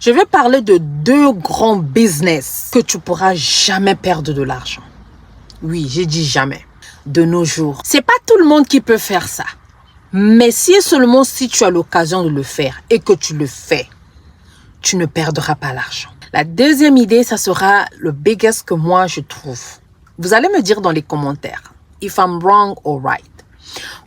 Je vais parler de deux grands business que tu pourras jamais perdre de l'argent. Oui, j'ai dit jamais. De nos jours, c'est pas tout le monde qui peut faire ça. Mais si et seulement si tu as l'occasion de le faire et que tu le fais, tu ne perdras pas l'argent. La deuxième idée, ça sera le biggest que moi je trouve. Vous allez me dire dans les commentaires, if I'm wrong or right.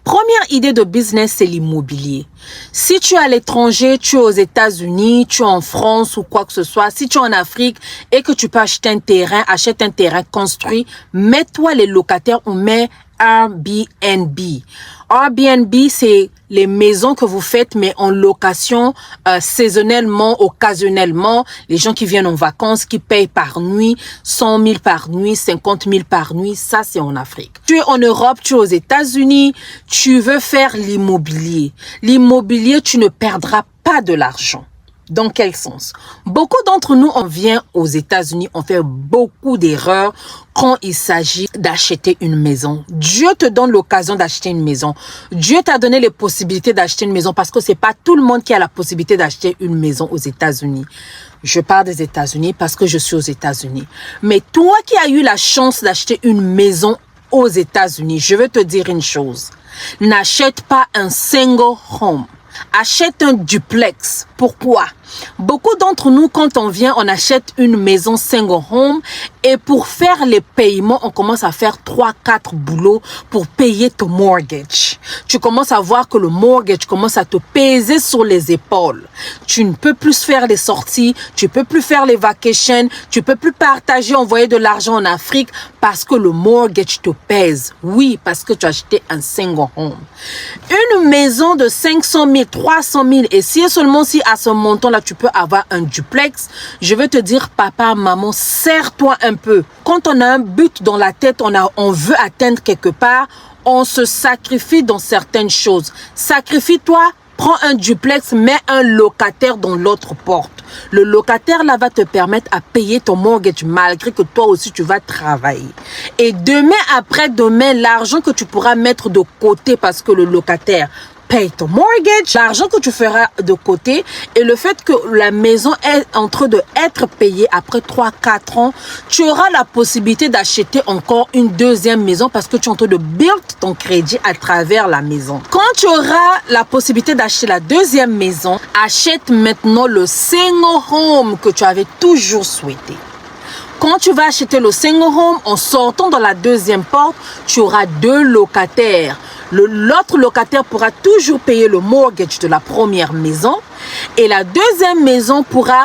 Première idée de business, c'est l'immobilier. Si tu es à l'étranger, tu es aux États-Unis, tu es en France ou quoi que ce soit, si tu es en Afrique et que tu peux acheter un terrain, achète un terrain construit, mets-toi les locataires, on met Airbnb. Airbnb, c'est les maisons que vous faites, mais en location saisonnellement, occasionnellement. Les gens qui viennent en vacances, qui payent par nuit, 100 000 par nuit, 50 000 par nuit, ça c'est en Afrique. Tu es en Europe, tu es aux États-Unis, tu veux faire l'immobilier. L'immobilier, tu ne perdras pas de l'argent. Dans quel sens? Beaucoup d'entre nous, on vient aux États-Unis, on fait beaucoup d'erreurs quand il s'agit d'acheter une maison. Dieu te donne l'occasion d'acheter une maison. Dieu t'a donné les possibilités d'acheter une maison parce que c'est pas tout le monde qui a la possibilité d'acheter une maison aux États-Unis. Je parle des États-Unis parce que je suis aux États-Unis. Mais toi qui as eu la chance d'acheter une maison aux États-Unis, je veux te dire une chose. N'achète pas un single home. Achète un duplex. Pourquoi? Beaucoup d'entre nous, quand on vient, on achète une maison single home et pour faire les paiements, on commence à faire 3-4 boulots pour payer ton mortgage. Tu commences à voir que le mortgage commence à te peser sur les épaules. Tu ne peux plus faire les sorties, tu peux plus faire les vacations, tu peux plus partager, envoyer de l'argent en Afrique parce que le mortgage te pèse. Oui, parce que tu as acheté un single home. Une maison de 500 000, 300 000 et si seulement si à ce montant-là, tu peux avoir un duplex, je vais te dire, papa, maman, serre-toi un peu. Quand on a un but dans la tête, on veut atteindre quelque part, on se sacrifie dans certaines choses. Sacrifie-toi, prends un duplex, mets un locataire dans l'autre porte. Le locataire là va te permettre à payer ton mortgage malgré que toi aussi tu vas travailler. Et demain, après-demain, l'argent que tu pourras mettre de côté parce que le locataire paye ton mortgage, l'argent que tu feras de côté et le fait que la maison est en train d'être payée après 3-4 ans, tu auras la possibilité d'acheter encore une deuxième maison parce que tu es en train de build ton crédit à travers la maison. Quand tu auras la possibilité d'acheter la deuxième maison, achète maintenant le single home que tu avais toujours souhaité. Quand tu vas acheter le single home, en sortant dans la deuxième porte, tu auras deux locataires. L'autre locataire pourra toujours payer le mortgage de la première maison et la deuxième maison pourra